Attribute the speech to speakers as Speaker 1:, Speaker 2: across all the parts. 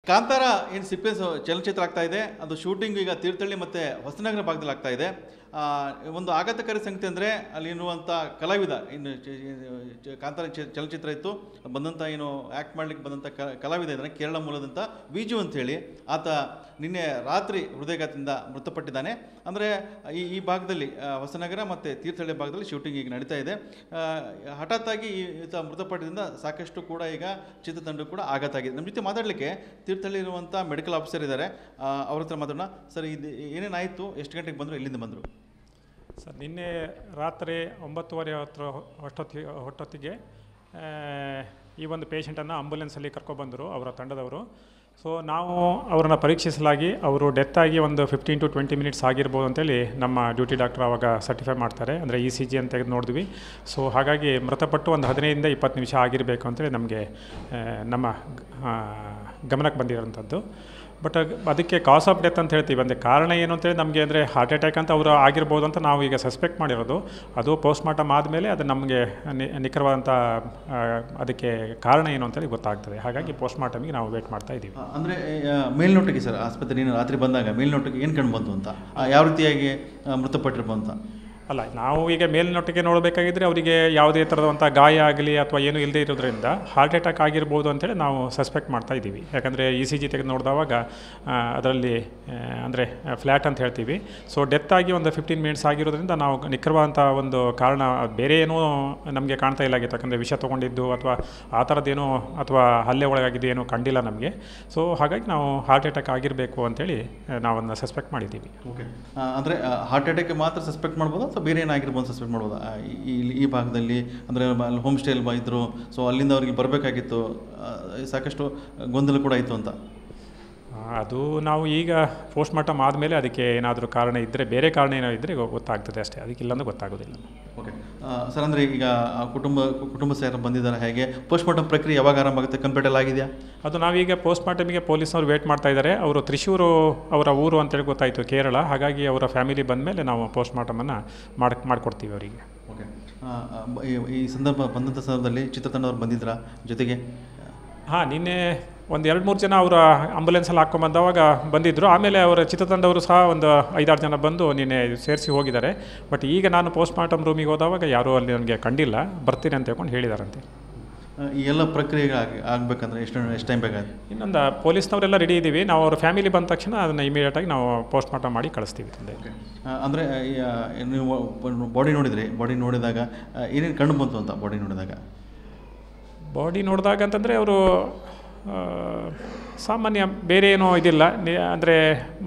Speaker 1: ಕಾಂತಾರ ಏನು ಸಿಪ್ಪೆನ್ಸ್ ಚಲನಚಿತ್ರ ಆಗ್ತಾ ಇದೆ. ಅದು ಶೂಟಿಂಗ್ ಈಗ ತೀರ್ಥಹಳ್ಳಿ ಮತ್ತು ಹೊಸನಗರ ಭಾಗದಲ್ಲಿ ಆಗ್ತಾ ಇದೆ. ಒಂದು ಆಘಾತಕಾರಿ ಸಂಗತಿ ಅಂದರೆ ಅಲ್ಲಿರುವಂಥ ಕಲಾವಿದ ಇನ್ನು ಕಾಂತಾರ ಚಲನಚಿತ್ರ ಇತ್ತು ಬಂದಂಥ ಏನು ಆ್ಯಕ್ಟ್ ಮಾಡಲಿಕ್ಕೆ ಬಂದಂಥ ಕಲಾವಿದ ಇದ್ದಾನೆ, ಕೇರಳ ಮೂಲದಂಥ ವಿಜು ಅಂಥೇಳಿ. ಆತ ನಿನ್ನೆ ರಾತ್ರಿ ಹೃದಯಾಘಾತದಿಂದ ಮೃತಪಟ್ಟಿದ್ದಾನೆ. ಅಂದರೆ ಈ ಭಾಗದಲ್ಲಿ ಹೊಸನಗರ ಮತ್ತು ತೀರ್ಥಹಳ್ಳಿ ಭಾಗದಲ್ಲಿ ಶೂಟಿಂಗ್ ಈಗ ನಡೀತಾ ಇದೆ. ಹಠಾತ್ತಾಗಿ ಈತ ಮೃತಪಟ್ಟಿದ್ದರಿಂದ ಸಾಕಷ್ಟು ಕೂಡ ಈಗ ಚಿತ್ರತಂಡ ಕೂಡ ಆಘಾತ ಆಗಿದೆ. ನಮ್ಮ ಜೊತೆ ಮಾತಾಡಲಿಕ್ಕೆ ತೀರ್ಥಹಳ್ಳಿ ಇರುವಂಥ ಮೆಡಿಕಲ್ ಆಫೀಸರ್ ಇದ್ದಾರೆ, ಅವ್ರ ಹತ್ರ ಮಾತಾಡೋಣ. ಸರ್, ಇದು ಏನೇನಾಯಿತು, ಎಷ್ಟು ಗಂಟೆಗೆ ಬಂದರು, ಎಲ್ಲಿಂದ ಬಂದರು?
Speaker 2: ಸರ್, ನಿನ್ನೆ ರಾತ್ರಿ 9:30 ಹೊತ್ತೊತ್ತಿಗೆ ಈ ಒಂದು ಪೇಷಂಟನ್ನು ಆಂಬುಲೆನ್ಸಲ್ಲಿ ಕರ್ಕೊಬಂದರು ಅವರ ತಂಡದವರು. ಸೊ ನಾವು ಅವರನ್ನು ಪರೀಕ್ಷಿಸಲಾಗಿ ಅವರು ಡೆತ್ ಆಗಿ ಒಂದು 15 to 20 ಮಿನಿಟ್ಸ್ ಆಗಿರ್ಬೋದು ಅಂತೇಳಿ ನಮ್ಮ ಡ್ಯೂಟಿ ಡಾಕ್ಟರ್ ಆವಾಗ ಸರ್ಟಿಫೈ ಮಾಡ್ತಾರೆ. ಅಂದರೆ ECG ಅಂತ ತೆಗೆದು ನೋಡಿದ್ವಿ. ಸೊ ಹಾಗಾಗಿ ಮೃತಪಟ್ಟು ಒಂದು 15 to 20 ನಿಮಿಷ ಆಗಿರಬೇಕು ಅಂತೇಳಿ ನಮಗೆ ನಮ್ಮ ಗಮನಕ್ಕೆ ಬಂದಿರೋಂಥದ್ದು. ಬಟ್ ಅದಕ್ಕೆ ಕಾಸ್ ಆಫ್ ಡೆತ್ ಅಂತ ಹೇಳ್ತೀವಿ. ಅಂದರೆ ಕಾರಣ ಏನು ಅಂತೇಳಿ ನಮಗೆ ಅಂದರೆ ಹಾರ್ಟ್ ಅಟ್ಯಾಕ್ ಅಂತ ಅವರು ಆಗಿರ್ಬೋದು ಅಂತ ನಾವು ಈಗ ಸಸ್ಪೆಕ್ಟ್ ಮಾಡಿರೋದು. ಅದು ಪೋಸ್ಟ್ ಮಾರ್ಟಮ್ ಆದಮೇಲೆ ಅದು ನಮಗೆ ನಿಖರವಾದಂಥ ಅದಕ್ಕೆ ಕಾರಣ ಏನು ಅಂತೇಳಿ ಗೊತ್ತಾಗ್ತದೆ. ಹಾಗಾಗಿ ಪೋಸ್ಟ್ ಮಾರ್ಟಮಿಗೆ ನಾವು ವೇಟ್ ಮಾಡ್ತಾ ಇದ್ದೀವಿ.
Speaker 1: ಅಂದರೆ ಮೇಲ್ನೋಟಕ್ಕೆ ಸರ್, ಆಸ್ಪತ್ರೆ ರಾತ್ರಿ ಬಂದಾಗ ಮೇಲ್ನೋಟಕ್ಕೆ ಏನು ಕಂಡು ಬಂತು ಅಂತ, ಯಾವ ರೀತಿಯಾಗಿ ಮೃತಪಟ್ಟಿರ್ಬೋದು ಅಂತ?
Speaker 2: ಅಲ್ಲ, ನಾವು ಈಗ ಮೇಲ್ನೋಟಕ್ಕೆ ನೋಡಬೇಕಾಗಿದ್ದರೆ ಅವರಿಗೆ ಯಾವುದೇ ಥರದಂಥ ಗಾಯ ಆಗಲಿ ಅಥವಾ ಏನೂ ಇಲ್ಲದೇ ಇರೋದ್ರಿಂದ ಹಾರ್ಟ್ ಅಟ್ಯಾಕ್ ಆಗಿರ್ಬೋದು ಅಂತೇಳಿ ನಾವು ಸಸ್ಪೆಕ್ಟ್ ಮಾಡ್ತಾ ಇದ್ದೀವಿ. ಯಾಕಂದರೆ ECG ತೆಗೆದು ನೋಡಿದವಾಗ ಅದರಲ್ಲಿ ಅಂದರೆ ಫ್ಲ್ಯಾಟ್ ಅಂತ ಹೇಳ್ತೀವಿ. ಸೊ ಡೆತ್ ಆಗಿ ಒಂದು 15 ಮಿನಿಟ್ಸ್ ಆಗಿರೋದ್ರಿಂದ ನಾವು ನಿಖರವಾದಂಥ ಒಂದು ಕಾರಣ ಬೇರೆ ಏನೂ ನಮಗೆ ಕಾಣ್ತಾ ಇಲ್ಲ ಆಗಿತ್ತು. ಯಾಕಂದರೆ ವಿಷ ತೊಗೊಂಡಿದ್ದು ಅಥವಾ ಆ ಥರದ್ದೇನೋ ಅಥವಾ ಹಲ್ಲೆ ಒಳಗಾಗಿದ್ದು ಏನೂ ಕಂಡಿಲ್ಲ ನಮಗೆ. ಸೊ ಹಾಗಾಗಿ ನಾವು ಹಾರ್ಟ್ ಅಟ್ಯಾಕ್ ಆಗಿರಬೇಕು ಅಂತೇಳಿ ನಾವನ್ನ ಸಸ್ಪೆಕ್ಟ್ ಮಾಡಿದ್ದೀವಿ.
Speaker 1: ಓಕೆ, ಅಂದರೆ ಹಾರ್ಟ್ ಅಟ್ಯಾಕ್ ಮಾತ್ರ ಸಸ್ಪೆಕ್ಟ್ ಮಾಡ್ಬೋದು ಅಥವಾ ಬೇರೆ ಏನಾಗಿರ್ಬೋದು ಸಸ್ಪೆಕ್ಟ್ ಮಾಡ್ಬೋದು? ಈ ಭಾಗದಲ್ಲಿ ಅಂದರೆ ಹೋಮ್ ಸ್ಟೇಯಲ್ಲಿ ಇದ್ದರು, ಸೊ ಅಲ್ಲಿಂದ ಅವ್ರಿಗೆ ಬರಬೇಕಾಗಿತ್ತು, ಸಾಕಷ್ಟು ಗೊಂದಲ ಕೂಡ ಇತ್ತು ಅಂತ.
Speaker 2: ಅದು ನಾವು ಈಗ ಪೋಸ್ಟ್ ಮಾರ್ಟಮ್ ಆದಮೇಲೆ ಅದಕ್ಕೆ ಏನಾದರೂ ಕಾರಣ ಇದ್ದರೆ, ಬೇರೆ ಕಾರಣ ಏನೋ ಇದ್ದರೆ ಗೊತ್ತಾಗ್ತದೆ ಅಷ್ಟೇ, ಅದಕ್ಕಿಲ್ಲಂದ್ರೆ ಗೊತ್ತಾಗೋದಿಲ್ಲ.
Speaker 1: ಓಕೆ ಸರ್, ಅಂದರೆ ಈಗ ಕುಟುಂಬ ಯಾರು ಬಂದಿದ್ದಾರೆ, ಹೇಗೆ ಪೋಸ್ಟ್ ಮಾರ್ಟಮ್ ಪ್ರಕ್ರಿಯೆ ಯಾವಾಗ ಆರಂಭ ಆಗುತ್ತೆ? ಕಂಪ್ಲೀಟ್ ಎಲ್ಲ ಆಗಿದೆಯಾ?
Speaker 2: ಅದು ನಾವೀಗ ಪೋಸ್ಟ್ ಮಾರ್ಟಮಿಗೆ ಪೊಲೀಸ್ನವ್ರು ವೇಟ್ ಮಾಡ್ತಾ ಇದ್ದಾರೆ. ಅವರು ತ್ರಿಶೂರು ಅವರ ಊರು ಅಂತೇಳಿ ಗೊತ್ತಾಯಿತು, ಕೇರಳ. ಹಾಗಾಗಿ ಅವರ ಫ್ಯಾಮಿಲಿ ಬಂದ ಮೇಲೆ ನಾವು ಪೋಸ್ಟ್ ಮಾರ್ಟಮನ್ನು ಮಾಡಿಕೊಡ್ತೀವಿ ಅವರಿಗೆ.
Speaker 1: ಓಕೆ, ಈ ಬಂದಂಥ ಸಂದರ್ಭದಲ್ಲಿ ಚಿತ್ರತಂಡವ್ರು ಬಂದಿದ್ದರಾ ಜೊತೆಗೆ?
Speaker 2: ಹಾಂ, ನಿನ್ನೆ ಒಂದು 2-3 ಜನ ಅವರ ಆಂಬುಲೆನ್ಸಲ್ಲಿ ಹಾಕ್ಕೊಂಬಂದವಾಗ ಬಂದಿದ್ದರು. ಆಮೇಲೆ ಅವರ ಚಿತ್ರತಂಡವರು ಸಹ ಒಂದು 5-6 ಜನ ಬಂದು ನಿನ್ನೆ ಸೇರಿಸಿ ಹೋಗಿದ್ದಾರೆ. ಬಟ್ ಈಗ ನಾನು ಪೋಸ್ಟ್ ಮಾರ್ಟಮ್ ರೂಮಿಗೆ ಹೋದವಾಗ ಯಾರೂ ಅಲ್ಲಿ ನನಗೆ ಕಂಡಿಲ್ಲ, ಬರ್ತೀನಿ ಅಂತ ಹೇಳ್ಕೊಂಡು ಹೇಳಿದಾರಂತೆ.
Speaker 1: ಈ ಎಲ್ಲ ಪ್ರಕ್ರಿಯೆಗೆ ಆಗಬೇಕಂದ್ರೆ ಎಷ್ಟು ಟೈಮ್ ಬೇಕಾಗುತ್ತೆ?
Speaker 2: ಇನ್ನೊಂದು ಪೊಲೀಸ್ನವರೆಲ್ಲ ರೆಡಿ ಇದ್ದೀವಿ. ನಾವು ಅವ್ರ ಫ್ಯಾಮಿಲಿ ಬಂದ ತಕ್ಷಣ ಅದನ್ನು ಇಮಿಡಿಯೇಟಾಗಿ ನಾವು ಪೋಸ್ಟ್ ಮಾರ್ಟಮ್ ಮಾಡಿ ಕಳಿಸ್ತೀವಿ.
Speaker 1: ಓಕೆ, ಅಂದರೆ ನೀವು ಬಾಡಿ ನೋಡಿದ್ರಿ, ಬಾಡಿ ನೋಡಿದಾಗ ಏನೇನು ಕಂಡು ಬಂತು ಅಂತ?
Speaker 2: ಬಾಡಿ ನೋಡಿದಾಗ ಅಂತಂದರೆ ಅವರು ಸಾಮಾನ್ಯ ಬೇರೆ ಏನೋ ಇದಿಲ್ಲ, ಅಂದರೆ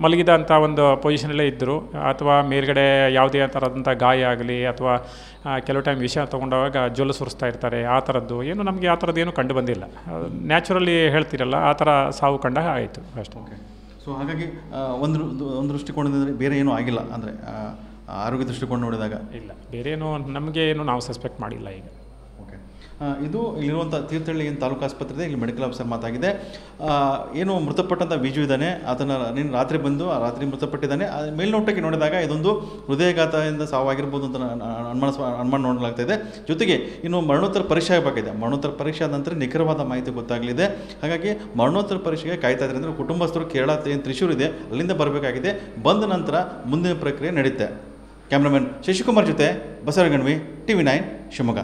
Speaker 2: ಮಲಗಿದಂಥ ಒಂದು ಪೊಸಿಷನಲ್ಲೇ ಇದ್ದರು. ಅಥವಾ ಮೇಲ್ಗಡೆ ಯಾವುದೇ ಥರದಂಥ ಗಾಯ ಆಗಲಿ ಅಥವಾ ಕೆಲವು ಟೈಮ್ ವಿಷ ತೊಗೊಂಡಾಗ ಜೊಲ್ಲು ಸುರಿಸ್ತಾ ಇರ್ತಾರೆ, ಆ ಥರದ್ದು ಏನು ನಮಗೆ ಆ ಥರದ್ದು ಏನೂ ಕಂಡು ಬಂದಿಲ್ಲ. ನ್ಯಾಚುರಲಿ ಹೇಳ್ತಿರಲ್ಲ, ಆ ಥರ ಸಾವು ಕಂಡಾಗ ಆಯಿತು ಅಷ್ಟೇ.
Speaker 1: ಓಕೆ, ಸೊ ಹಾಗಾಗಿ ಒಂದು ದೃಷ್ಟಿಕೋನದಿಂದ ಬೇರೆ ಏನೂ ಆಗಿಲ್ಲ, ಅಂದರೆ ಆರೋಗ್ಯ ದೃಷ್ಟಿಕೋನ ನೋಡಿದಾಗ
Speaker 2: ಇಲ್ಲ, ಬೇರೆ ಏನೂ ನಮಗೆ ಏನು ನಾವು ಸಸ್ಪೆಕ್ಟ್ ಮಾಡಿಲ್ಲ ಈಗ.
Speaker 1: ಓಕೆ, ಇದು ಇಲ್ಲಿರುವಂಥ ತೀರ್ಥಹಳ್ಳಿ ಏನು ತಾಲೂಕು ಆಸ್ಪತ್ರೆ ಇದೆ, ಇಲ್ಲಿ ಮೆಡಿಕಲ್ ಆಫೀಸರ್ ಮಾತಾಗಿದೆ. ಏನು ಮೃತಪಟ್ಟಂಥ ವಿಜು ಇದ್ದಾನೆ, ಅದನ್ನು ನಿನ್ನ ರಾತ್ರಿ ಬಂದು ರಾತ್ರಿ ಮೃತಪಟ್ಟಿದ್ದಾನೆ. ಮೇಲ್ನೋಟಕ್ಕೆ ನೋಡಿದಾಗ ಇದೊಂದು ಹೃದಯಾಘಾತದಿಂದ ಸಾವಾಗಿರ್ಬೋದು ಅಂತ ಅನುಮಾನ ನೋಡಲಾಗ್ತಾ ಇದೆ. ಜೊತೆಗೆ ಇನ್ನು ಮರಣೋತ್ತರ ಪರೀಕ್ಷೆ ಆಗಬೇಕಿದೆ. ಮರಣೋತ್ತರ ಪರೀಕ್ಷೆ ಆದ ನಂತರ ನಿಖರವಾದ ಮಾಹಿತಿ ಗೊತ್ತಾಗಲಿದೆ. ಹಾಗಾಗಿ ಮರಣೋತ್ತರ ಪರೀಕ್ಷೆಗೆ ಕಾಯ್ತಾ ಇದ್ದಾರೆ. ಅಂದರೆ ಕುಟುಂಬಸ್ಥರು ಕೇರಳ ಏನು ತ್ರಿಶೂರ್ ಇದೆ ಅಲ್ಲಿಂದ ಬರಬೇಕಾಗಿದೆ. ಬಂದ ನಂತರ ಮುಂದಿನ ಪ್ರಕ್ರಿಯೆ ನಡೆಯುತ್ತೆ. ಕ್ಯಾಮ್ರಾಮನ್ ಶಶಿಕುಮಾರ್ ಜೊತೆ ಬಸವಗಣ್ವಿ, TV9 ಶಿವಮೊಗ್ಗ.